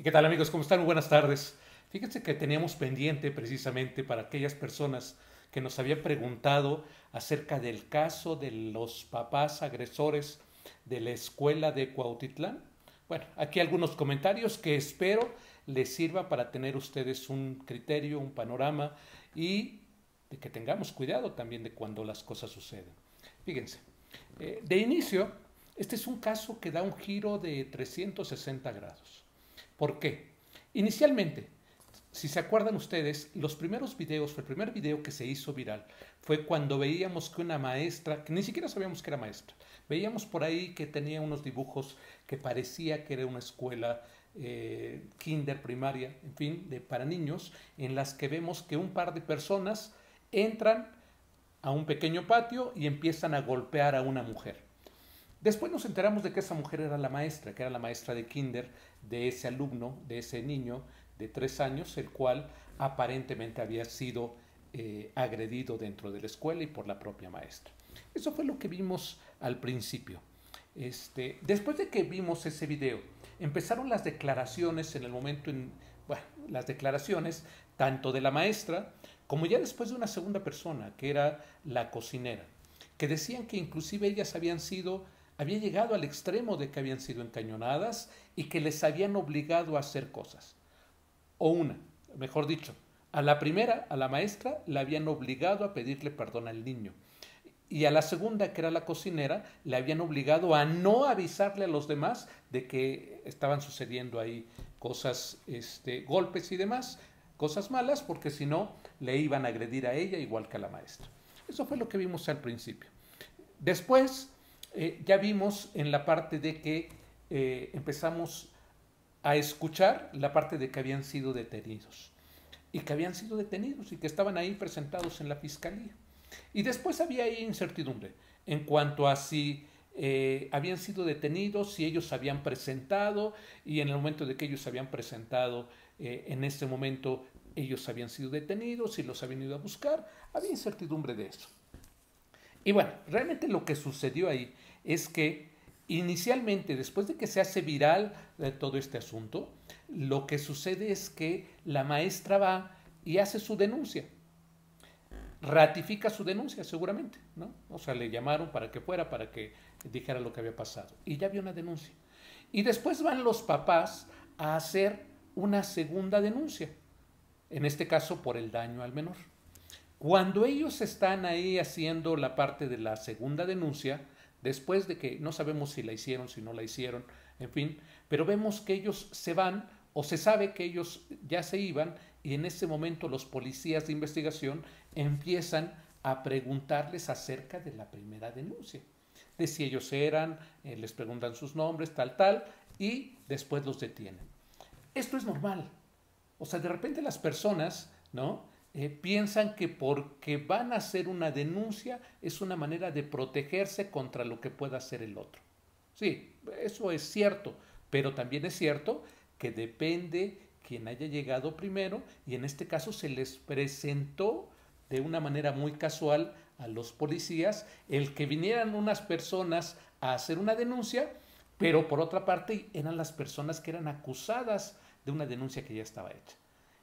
¿Y qué tal, amigos? ¿Cómo están? Muy buenas tardes. Fíjense que teníamos pendiente precisamente para aquellas personas que nos habían preguntado acerca del caso de los papás agresores de la escuela de Cuautitlán. Bueno, aquí algunos comentarios que espero les sirva para tener ustedes un criterio, un panorama y de que tengamos cuidado también de cuando las cosas suceden. Fíjense, de inicio, este es un caso que da un giro de 360 grados. ¿Por qué? Inicialmente, si se acuerdan ustedes, los primeros videos, el primer video que se hizo viral fue cuando veíamos que una maestra, que ni siquiera sabíamos que era maestra, veíamos por ahí que tenía unos dibujos que parecía que era una escuela kinder, primaria, en fin, para niños, en las que vemos que un par de personas entran a un pequeño patio y empiezan a golpear a una mujer. Después nos enteramos de que esa mujer era la maestra, que era la maestra de kinder de ese alumno, de ese niño de 3 años, el cual aparentemente había sido agredido dentro de la escuela y por la propia maestra. Eso fue lo que vimos al principio. Después de que vimos ese video, empezaron las declaraciones en el momento, bueno, las declaraciones tanto de la maestra como ya después de una segunda persona, que era la cocinera, que decían que inclusive ellas había llegado al extremo de que habían sido encañonadas y que les habían obligado a hacer cosas. O mejor dicho, a la primera, a la maestra, la habían obligado a pedirle perdón al niño. Y a la segunda, que era la cocinera, le habían obligado a no avisarle a los demás de que estaban sucediendo ahí cosas, golpes y demás, cosas malas, porque si no, le iban a agredir a ella igual que a la maestra. Eso fue lo que vimos al principio. Después, ya vimos en la parte de que empezamos a escuchar la parte de que habían sido detenidos y que estaban ahí presentados en la fiscalía. Y después había ahí incertidumbre en cuanto a si habían sido detenidos, si ellos habían presentado y en el momento de que ellos habían presentado, en ese momento ellos habían sido detenidos, si los habían ido a buscar, había incertidumbre de eso. Y bueno, realmente lo que sucedió ahí es que inicialmente, después de que se hace viral todo este asunto, lo que sucede es que la maestra va y hace su denuncia, ratifica su denuncia seguramente, ¿no? O sea, le llamaron para que fuera, para que dijera lo que había pasado. Y ya había una denuncia. Y después van los papás a hacer una segunda denuncia, en este caso por el daño al menor. Cuando ellos están ahí haciendo la parte de la segunda denuncia, después de que no sabemos si la hicieron, si no la hicieron, en fin, pero vemos que ellos se van o se sabe que ellos ya se iban y en ese momento los policías de investigación empiezan a preguntarles acerca de la primera denuncia, de si ellos eran, les preguntan sus nombres, tal, y después los detienen. Esto es normal. O sea, de repente las personas, ¿no? Piensan que porque van a hacer una denuncia es una manera de protegerse contra lo que pueda hacer el otro. Sí, eso es cierto, pero también es cierto que depende quien haya llegado primero y en este caso se les presentó de una manera muy casual a los policías el que vinieran unas personas a hacer una denuncia, pero por otra parte eran las personas que eran acusadas de una denuncia que ya estaba hecha.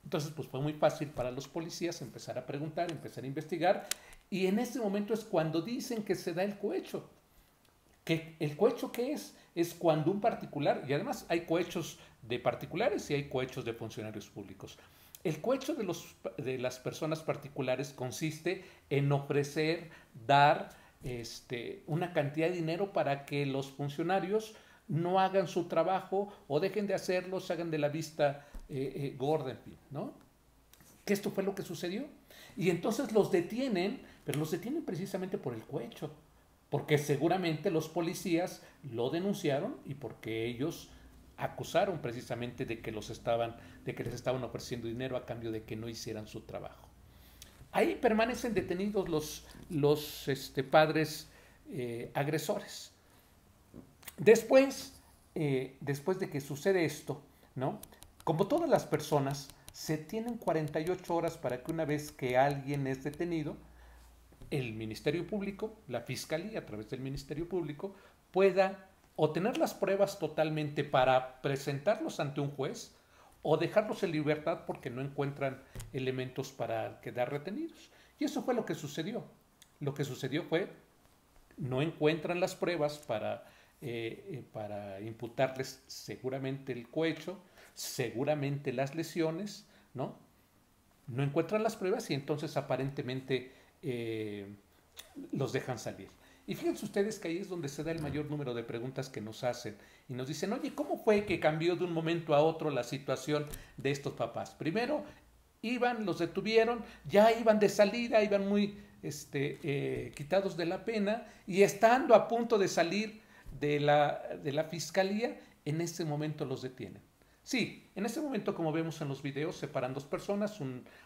Entonces, pues fue muy fácil para los policías empezar a preguntar, empezar a investigar, y en ese momento es cuando dicen que se da el cohecho. ¿Que el cohecho qué es? Es cuando un particular, y además hay cohechos de particulares y hay cohechos de funcionarios públicos. El cohecho de las personas particulares consiste en ofrecer, dar una cantidad de dinero para que los funcionarios no hagan su trabajo o dejen de hacerlo, se hagan de la vista gorda, en fin, ¿no? Que esto fue lo que sucedió. Y entonces los detienen, pero los detienen precisamente por el cohecho, porque seguramente los policías lo denunciaron y porque ellos acusaron precisamente de que les estaban ofreciendo dinero a cambio de que no hicieran su trabajo. Ahí permanecen detenidos los padres agresores. Después de que sucede esto, ¿no? Como todas las personas, se tienen 48 horas para que una vez que alguien es detenido, el Ministerio Público, la Fiscalía a través del Ministerio Público, pueda o tener las pruebas totalmente para presentarlos ante un juez o dejarlos en libertad porque no encuentran elementos para quedar retenidos. Y eso fue lo que sucedió. Lo que sucedió fue, no encuentran las pruebas para imputarles seguramente el cohecho, seguramente las lesiones, ¿no? No encuentran las pruebas y entonces aparentemente los dejan salir. Y fíjense ustedes que ahí es donde se da el mayor número de preguntas que nos hacen y nos dicen, oye, ¿cómo fue que cambió de un momento a otro la situación de estos papás? Primero iban, los detuvieron, ya iban de salida, iban muy quitados de la pena y estando a punto de salir de la fiscalía, en ese momento los detienen. Sí, en ese momento, como vemos en los videos, separan dos personas,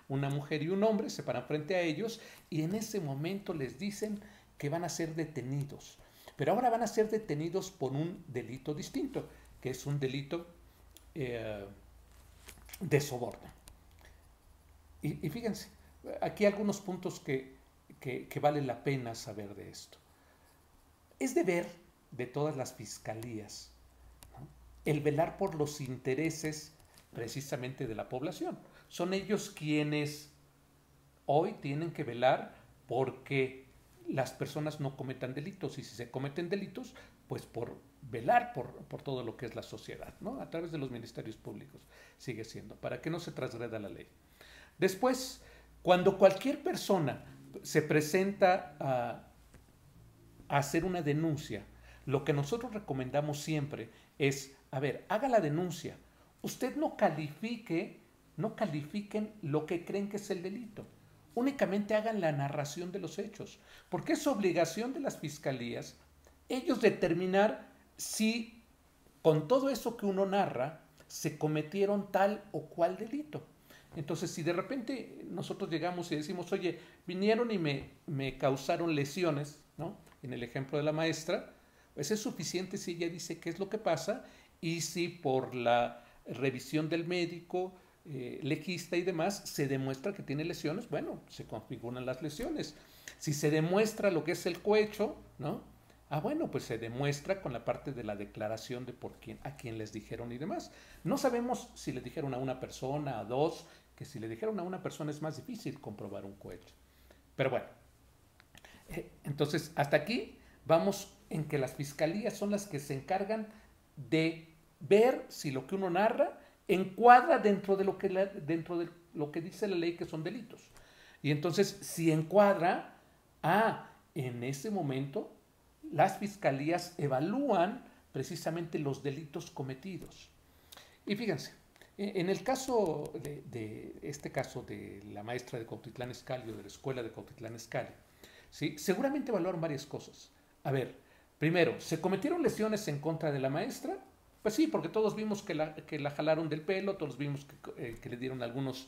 una mujer y un hombre, se paran frente a ellos y en ese momento les dicen que van a ser detenidos. Pero ahora van a ser detenidos por un delito distinto, que es un delito de soborno. Y fíjense, aquí algunos puntos que vale la pena saber de esto. Es deber de todas las fiscalías, ¿no?, el velar por los intereses precisamente de la población. Son ellos quienes hoy tienen que velar porque las personas no cometan delitos y si se cometen delitos, pues por velar por todo lo que es la sociedad, ¿no?, a través de los ministerios públicos sigue siendo, para que no se transgreda la ley. Después, cuando cualquier persona se presenta a hacer una denuncia, lo que nosotros recomendamos siempre es, a ver, haga la denuncia. Usted no califiquen lo que creen que es el delito. Únicamente hagan la narración de los hechos, porque es obligación de las fiscalías ellos determinar si con todo eso que uno narra se cometieron tal o cual delito. Entonces, si de repente nosotros llegamos y decimos, oye, vinieron y me causaron lesiones, ¿no?, en el ejemplo de la maestra, pues es suficiente si ella dice qué es lo que pasa y si por la revisión del médico, legista y demás, se demuestra que tiene lesiones, bueno, se configuran las lesiones. Si se demuestra lo que es el cohecho, ¿no?, bueno, pues se demuestra con la parte de la declaración de a quién les dijeron y demás. No sabemos si le dijeron a una persona, a dos, que si le dijeron a una persona es más difícil comprobar un cohecho. Pero bueno, entonces hasta aquí vamos en que las fiscalías son las que se encargan de ver si lo que uno narra encuadra dentro de lo que dice la ley que son delitos. Y entonces, si encuadra, en ese momento las fiscalías evalúan precisamente los delitos cometidos. Y fíjense, en el caso de este caso de la maestra de Cuautitlán Izcalli o de la escuela de Cuautitlán Izcalli, ¿sí?, seguramente evaluaron varias cosas. A ver, primero, ¿se cometieron lesiones en contra de la maestra? Pues sí, porque todos vimos que la jalaron del pelo, todos vimos que le dieron algunas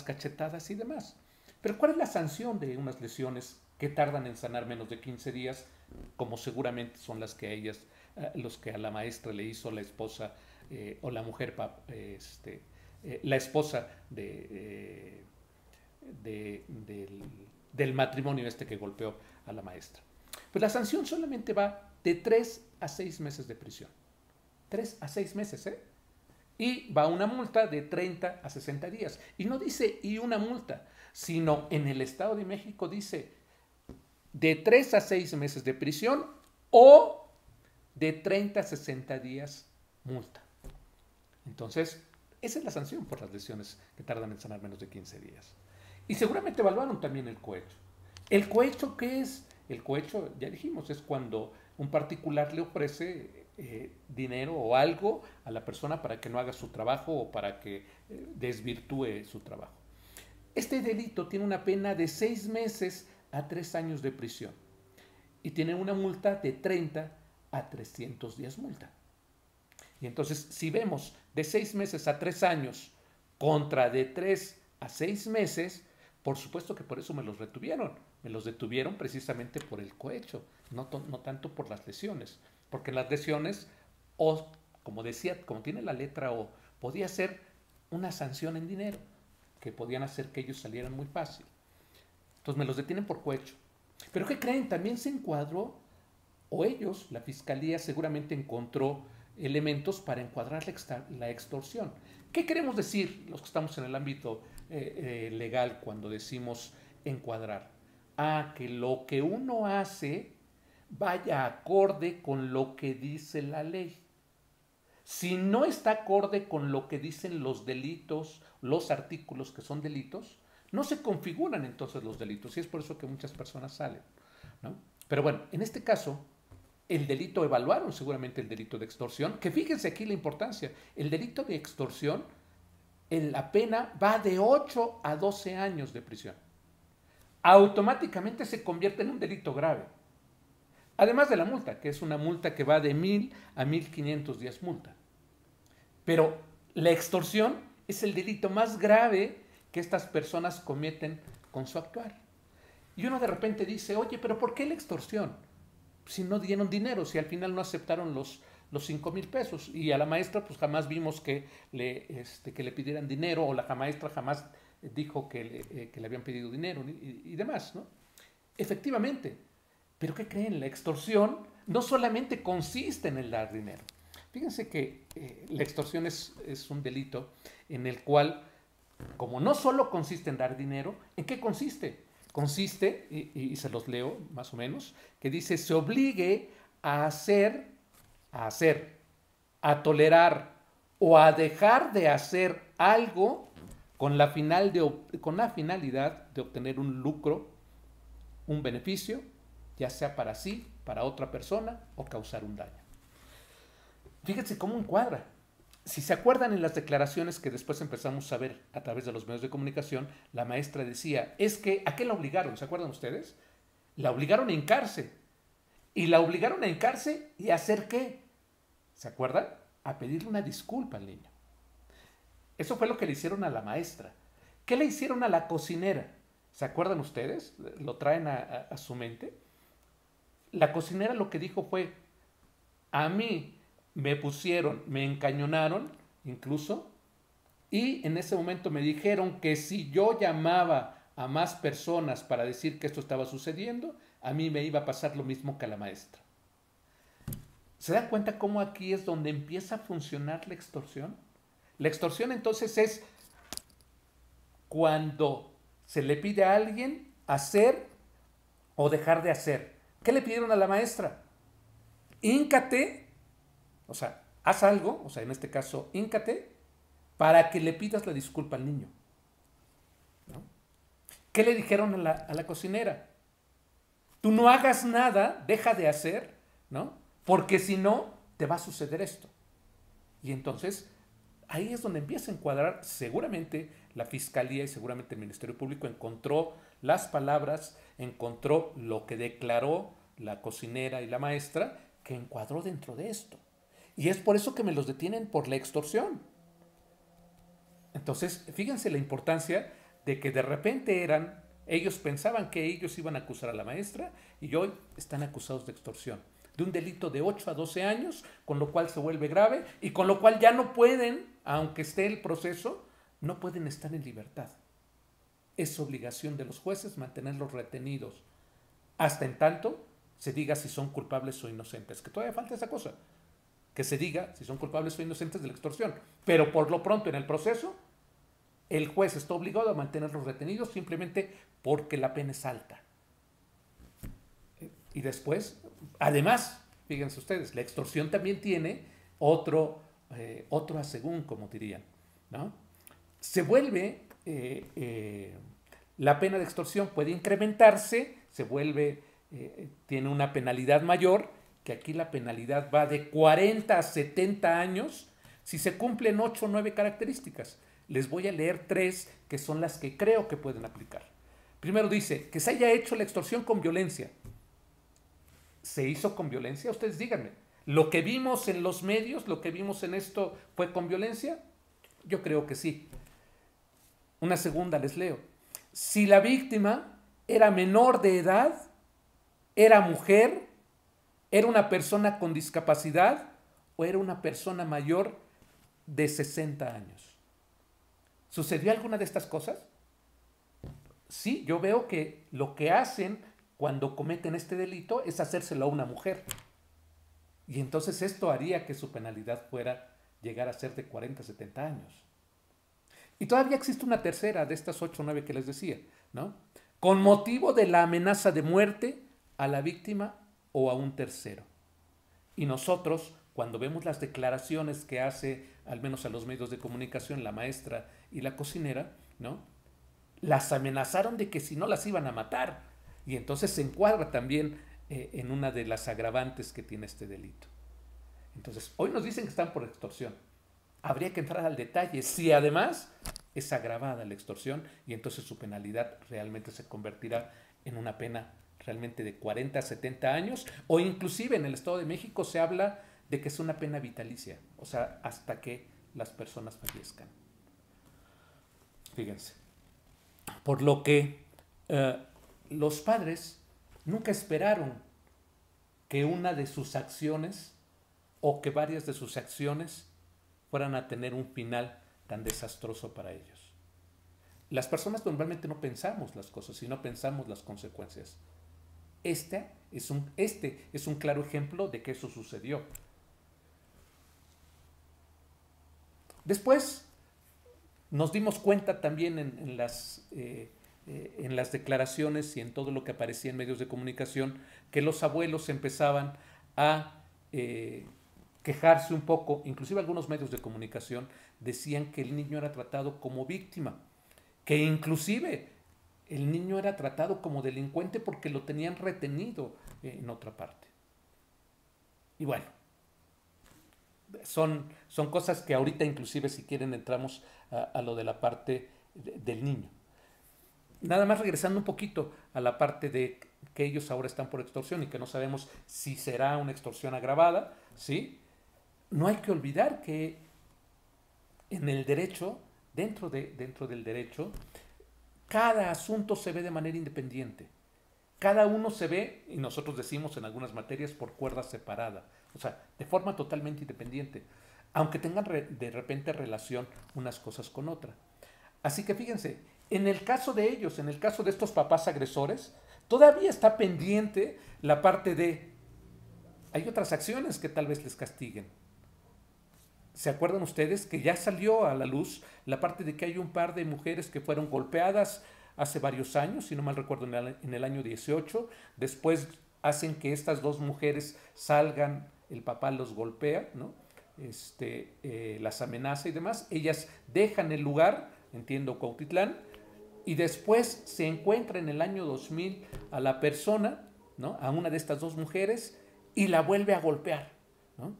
cachetadas y demás. Pero ¿cuál es la sanción de unas lesiones que tardan en sanar menos de 15 días, como seguramente son las que los que a la maestra le hizo la esposa o la mujer, la esposa del matrimonio que golpeó a la maestra? Pues la sanción solamente va de 3 a 6 meses de prisión. 3 a 6 meses, ¿eh? Y va una multa de 30 a 60 días. Y no dice y una multa, sino en el Estado de México dice de 3 a 6 meses de prisión o de 30 a 60 días multa. Entonces, esa es la sanción por las lesiones que tardan en sanar menos de 15 días. Y seguramente evaluaron también el cohecho. ¿El cohecho qué es? El cohecho, ya dijimos, es cuando un particular le ofrece dinero o algo a la persona para que no haga su trabajo o para que desvirtúe su trabajo. Este delito tiene una pena de 6 meses a 3 años de prisión y tiene una multa de 30 a 300 días multa. Y entonces, si vemos de 6 meses a 3 años contra de 3 a 6 meses, por supuesto que por eso me los retuvieron. Me los detuvieron precisamente por el cohecho, no tanto por las lesiones. Porque las lesiones, o como decía, como tiene la letra O, podía ser una sanción en dinero, que podían hacer que ellos salieran muy fácil. Entonces me los detienen por cohecho. Pero ¿qué creen? También se encuadró, o ellos, la fiscalía seguramente encontró elementos para encuadrar la extorsión. ¿Qué queremos decir los que estamos en el ámbito legal cuando decimos encuadrar? Que lo que uno hace vaya acorde con lo que dice la ley. Si no está acorde con lo que dicen los delitos, los artículos que son delitos, no se configuran entonces los delitos, y es por eso que muchas personas salen, ¿no? Pero bueno, en este caso, el delito, evaluaron seguramente el delito de extorsión, que fíjense aquí la importancia, el delito de extorsión, la pena va de 8 a 12 años de prisión. Automáticamente se convierte en un delito grave. Además de la multa, que es una multa que va de 1,000 a 1,500 días multa. Pero la extorsión es el delito más grave que estas personas cometen con su actuar. Y uno de repente dice, oye, pero ¿por qué la extorsión? Si no dieron dinero, si al final no aceptaron los 5,000 pesos. Y a la maestra pues jamás vimos que le pidieran dinero, o la maestra jamás dijo que le habían pedido dinero y demás, ¿no? Efectivamente. Pero ¿qué creen? La extorsión no solamente consiste en el dar dinero. Fíjense que la extorsión es un delito en el cual, como no solo consiste en dar dinero, ¿en qué consiste? Consiste, y se los leo más o menos, que dice, se obligue a hacer, a tolerar o a dejar de hacer algo con la finalidad de obtener un lucro, un beneficio, ya sea para sí, para otra persona o causar un daño. Fíjense cómo encuadra. Si se acuerdan en las declaraciones que después empezamos a ver a través de los medios de comunicación, la maestra decía, es que, ¿a qué la obligaron? ¿Se acuerdan ustedes? La obligaron a hincarse. Y la obligaron a hincarse y a hacer ¿qué? ¿Se acuerdan? A pedirle una disculpa al niño. Eso fue lo que le hicieron a la maestra. ¿Qué le hicieron a la cocinera? ¿Se acuerdan ustedes? ¿Lo traen a su mente? La cocinera lo que dijo fue, a mí me encañonaron incluso, y en ese momento me dijeron que si yo llamaba a más personas para decir que esto estaba sucediendo, a mí me iba a pasar lo mismo que a la maestra. ¿Se dan cuenta cómo aquí es donde empieza a funcionar la extorsión? La extorsión entonces es cuando se le pide a alguien hacer o dejar de hacer. ¿Qué le pidieron a la maestra? Híncate, o sea, haz algo, o sea, en este caso, híncate, para que le pidas la disculpa al niño, ¿no? ¿Qué le dijeron a la cocinera? Tú no hagas nada, deja de hacer, ¿no? Porque si no, te va a suceder esto. Y entonces, ahí es donde empieza a encuadrar, seguramente la Fiscalía y seguramente el Ministerio Público encontró las palabras, encontró lo que declaró la cocinera y la maestra, que encuadró dentro de esto. Y es por eso que me los detienen por la extorsión. Entonces, fíjense la importancia de que de repente ellos pensaban que ellos iban a acusar a la maestra y hoy están acusados de extorsión, de un delito de 8 a 12 años, con lo cual se vuelve grave y con lo cual ya no pueden, aunque esté el proceso, no pueden estar en libertad. Es obligación de los jueces mantenerlos retenidos hasta en tanto se diga si son culpables o inocentes, que todavía falta esa cosa, que se diga si son culpables o inocentes de la extorsión, pero por lo pronto en el proceso el juez está obligado a mantenerlos retenidos simplemente porque la pena es alta. Y después, además, fíjense ustedes, la extorsión también tiene otro asegún, como dirían, ¿no? Se vuelve, la pena de extorsión puede incrementarse, se vuelve, tiene una penalidad mayor, que aquí la penalidad va de 40 a 70 años, si se cumplen 8 o 9 características. Les voy a leer 3 que son las que creo que pueden aplicar. Primero dice, que se haya hecho la extorsión con violencia. ¿Se hizo con violencia? Ustedes díganme. ¿Lo que vimos en los medios, lo que vimos en esto, fue con violencia? Yo creo que sí. Una segunda les leo. Si la víctima era menor de edad, era mujer, era una persona con discapacidad o era una persona mayor de 60 años. ¿Sucedió alguna de estas cosas? Sí, yo veo que lo que hacen cuando cometen este delito es hacérselo a una mujer. Y entonces esto haría que su penalidad fuera llegar a ser de 40 a 70 años. Y todavía existe una tercera de estas 8 o 9 que les decía, ¿no? Con motivo de la amenaza de muerte a la víctima o a un tercero. Y nosotros, cuando vemos las declaraciones que hace, al menos a los medios de comunicación, la maestra y la cocinera, ¿no? Las amenazaron de que si no las iban a matar. Y entonces se encuadra también en una de las agravantes que tiene este delito. Entonces, hoy nos dicen que están por extorsión. Habría que entrar al detalle si además es agravada la extorsión y entonces su penalidad realmente se convertirá en una pena realmente de 40 a 70 años, o inclusive en el Estado de México se habla de que es una pena vitalicia, o sea, hasta que las personas fallezcan. Fíjense. Por lo que los padres nunca esperaron que una de sus acciones o que varias de sus acciones fueran a tener un final tan desastroso para ellos. Las normalmente no pensamos las cosas, sino pensamos las consecuencias. Este es un claro ejemplo de que eso sucedió. Después nos dimos cuenta también en las declaraciones y en todo lo que aparecía en medios de comunicación que los abuelos empezaban a quejarse un poco, inclusive algunos medios de comunicación decían que el niño era tratado como víctima, que inclusive el niño era tratado como delincuente porque lo tenían retenido en otra parte. Y bueno, son cosas que ahorita inclusive si quieren entramos a lo de la parte del niño. Nada más regresando un poquito a la parte de que ellos ahora están por extorsión y que no sabemos si será una extorsión agravada, ¿sí? No hay que olvidar que en el derecho, dentro del derecho, cada asunto se ve de manera independiente. Cada uno se ve, y nosotros decimos en algunas materias, por cuerda separada, o sea, de forma totalmente independiente, aunque tengan de repente relación unas cosas con otras. Así que fíjense, en el caso de ellos, en el caso de estos papás agresores, todavía está pendiente la parte de, hay otras acciones que tal vez les castiguen. ¿Se acuerdan ustedes que ya salió a la luz la parte de que hay un par de mujeres que fueron golpeadas hace varios años, si no mal recuerdo en el año 18, después hacen que estas dos mujeres salgan, el papá los golpea, ¿no? Las amenaza y demás, ellas dejan el lugar, entiendo Cuautitlán, y después se encuentra en el año 2000 a la persona, ¿no? A una de estas dos mujeres y la vuelve a golpear, ¿no?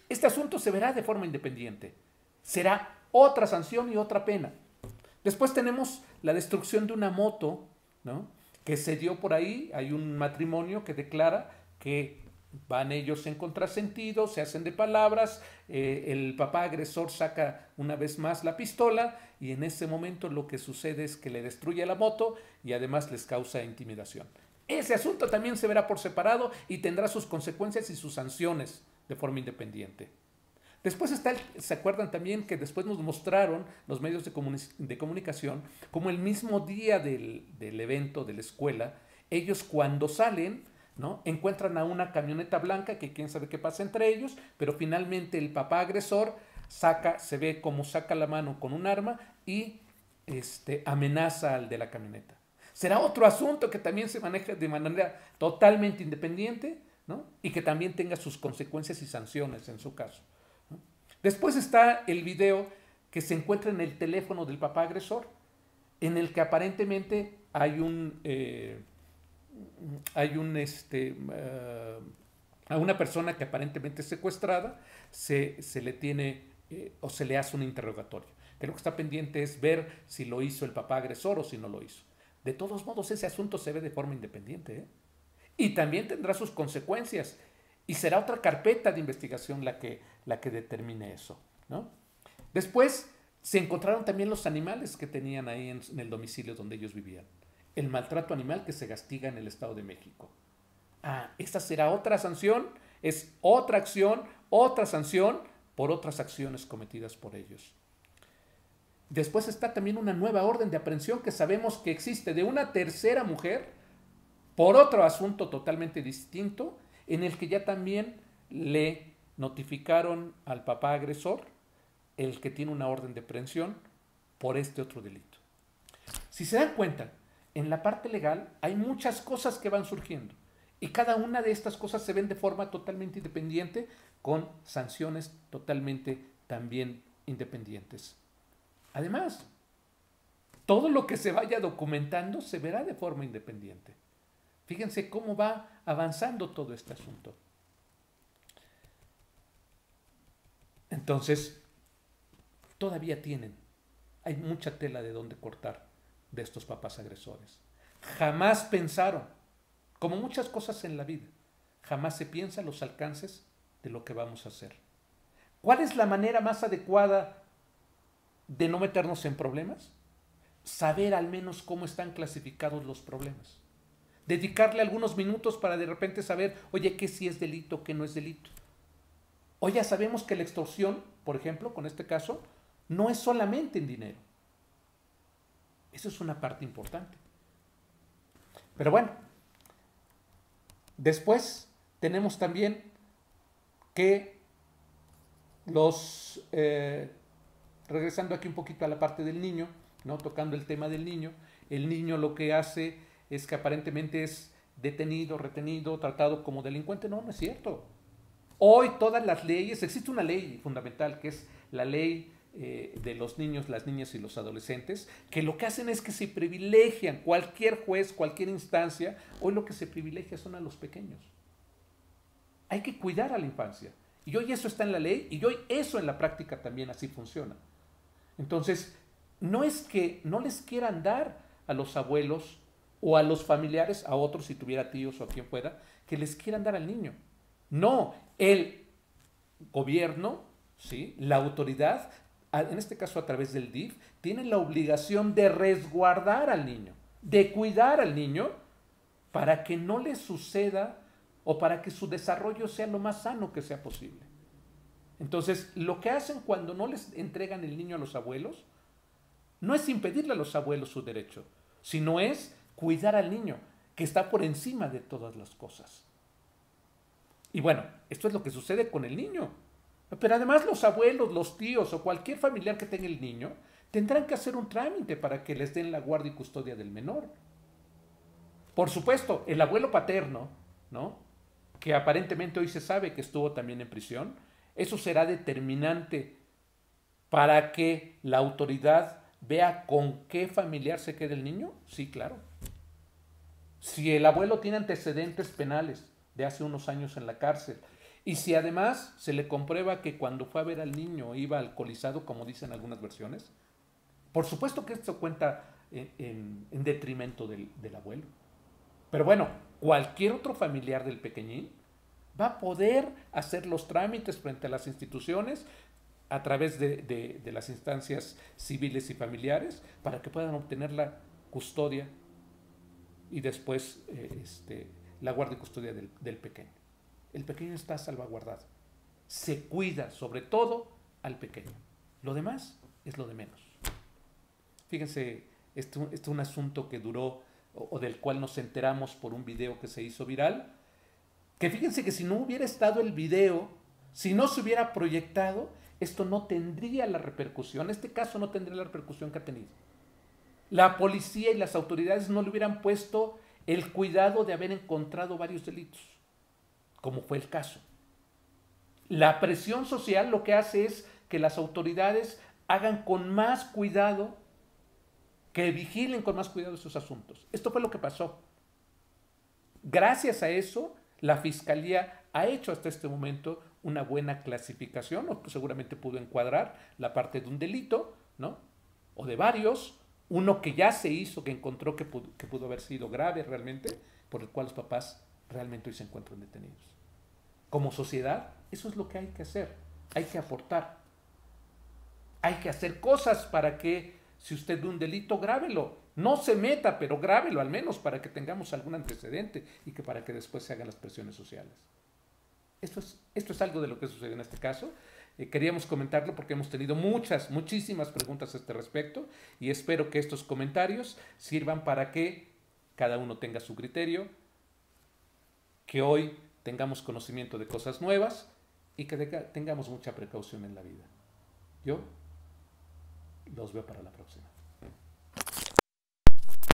Este asunto se verá de forma independiente. Será otra sanción y otra pena. Después tenemos la destrucción de una moto, ¿no? Que se dio por ahí. Hay un matrimonio que declara que van ellos en contrasentido, se hacen de palabras, el papá agresor saca una vez más la pistola y en ese momento lo que sucede es que le destruye la moto y además les causa intimidación. Ese asunto también se verá por separado y tendrá sus consecuencias y sus sanciones de forma independiente. Después ¿se acuerdan también que después nos mostraron los medios de comunicación como el mismo día del evento de la escuela, ellos cuando salen, ¿no? Encuentran a una camioneta blanca que quién sabe qué pasa entre ellos, pero finalmente el papá agresor se ve como saca la mano con un arma y amenaza al de la camioneta. Será otro asunto que también se maneja de manera totalmente independiente, ¿no? Y que también tenga sus consecuencias y sanciones en su caso, ¿no? Después está el video que se encuentra en el teléfono del papá agresor, en el que aparentemente hay a una persona que aparentemente es secuestrada, se le tiene o se le hace un interrogatorio. Que lo que está pendiente es ver si lo hizo el papá agresor o si no lo hizo. De todos modos, ese asunto se ve de forma independiente, ¿eh? Y también tendrá sus consecuencias. Y será otra carpeta de investigación la que determine eso, ¿no? Después se encontraron también los animales que tenían ahí en el domicilio donde ellos vivían. El maltrato animal que se castiga en el Estado de México. Esta será otra sanción, es otra acción, otra sanción por otras acciones cometidas por ellos. Después está también una nueva orden de aprehensión que sabemos que existe de una tercera mujer por otro asunto totalmente distinto, en el que ya también le notificaron al papá agresor, el que tiene una orden de aprehensión, por este otro delito. Si se dan cuenta, en la parte legal hay muchas cosas que van surgiendo y cada una de estas cosas se ven de forma totalmente independiente, con sanciones totalmente también independientes. Además, todo lo que se vaya documentando se verá de forma independiente. Fíjense cómo va avanzando todo este asunto. Entonces, todavía hay mucha tela de donde cortar de estos papás agresores. Jamás pensaron, como muchas cosas en la vida, jamás se piensa los alcances de lo que vamos a hacer. ¿Cuál es la manera más adecuada de no meternos en problemas? Saber al menos cómo están clasificados los problemas. Dedicarle algunos minutos para de repente saber, oye, qué sí es delito, qué no es delito. Hoy ya sabemos que la extorsión, por ejemplo, con este caso, no es solamente en dinero. Eso es una parte importante. Pero bueno, después tenemos también que regresando aquí un poquito a la parte del niño, ¿no? Tocando el tema del niño, el niño lo que hace es que aparentemente es detenido, retenido, tratado como delincuente. No, no es cierto. Hoy todas las leyes, existe una ley fundamental que es la ley de los niños, las niñas y los adolescentes, que lo que hacen es que se privilegian, cualquier juez, cualquier instancia, hoy lo que se privilegia son a los pequeños. Hay que cuidar a la infancia. Y hoy eso está en la ley y hoy eso en la práctica también así funciona. Entonces, no es que no les quieran dar a los abuelos o a los familiares, a otros si tuviera tíos o a quien fuera, que les quieran dar al niño. No, el gobierno, ¿sí?, la autoridad, en este caso a través del DIF, tiene la obligación de resguardar al niño, de cuidar al niño para que no le suceda o para que su desarrollo sea lo más sano que sea posible. Entonces, lo que hacen cuando no les entregan el niño a los abuelos, no es impedirle a los abuelos su derecho, sino es cuidar al niño, que está por encima de todas las cosas. Y bueno, esto es lo que sucede con el niño. Pero además los abuelos, los tíos o cualquier familiar que tenga el niño tendrán que hacer un trámite para que les den la guardia y custodia del menor. Por supuesto, el abuelo paterno, ¿no?, que aparentemente hoy se sabe que estuvo también en prisión, eso será determinante para que la autoridad vea con qué familiar se queda el niño. Sí, claro. Si el abuelo tiene antecedentes penales de hace unos años en la cárcel, y si además se le comprueba que cuando fue a ver al niño iba alcoholizado, como dicen algunas versiones, por supuesto que esto cuenta en detrimento del abuelo. Pero bueno, cualquier otro familiar del pequeñín va a poder hacer los trámites frente a las instituciones a través de las instancias civiles y familiares para que puedan obtener la custodia y después la guardia y custodia del pequeño. El pequeño está salvaguardado. Se cuida sobre todo al pequeño. Lo demás es lo de menos. Fíjense, esto es un asunto que duró o del cual nos enteramos por un video que se hizo viral, que fíjense que si no hubiera estado el video, si no se hubiera proyectado, esto no tendría la repercusión, este caso no tendría la repercusión que ha tenido. La policía y las autoridades no le hubieran puesto el cuidado de haber encontrado varios delitos, como fue el caso. La presión social lo que hace es que las autoridades hagan con más cuidado, que vigilen con más cuidado esos asuntos. Esto fue lo que pasó. Gracias a eso, la Fiscalía ha hecho hasta este momento una buena clasificación, o seguramente pudo encuadrar la parte de un delito, ¿no?, o de varios, uno que ya se hizo, que encontró que pudo haber sido grave realmente, por el cual los papás realmente hoy se encuentran detenidos. Como sociedad, eso es lo que hay que hacer. Hay que aportar. Hay que hacer cosas para que, si usted ve un delito, grábelo. No se meta, pero grábelo al menos para que tengamos algún antecedente y que para que después se hagan las presiones sociales. Esto es algo de lo que sucedió en este caso. Queríamos comentarlo porque hemos tenido muchísimas preguntas a este respecto y espero que estos comentarios sirvan para que cada uno tenga su criterio, que hoy tengamos conocimiento de cosas nuevas y que tengamos mucha precaución en la vida. Yo los veo para la próxima.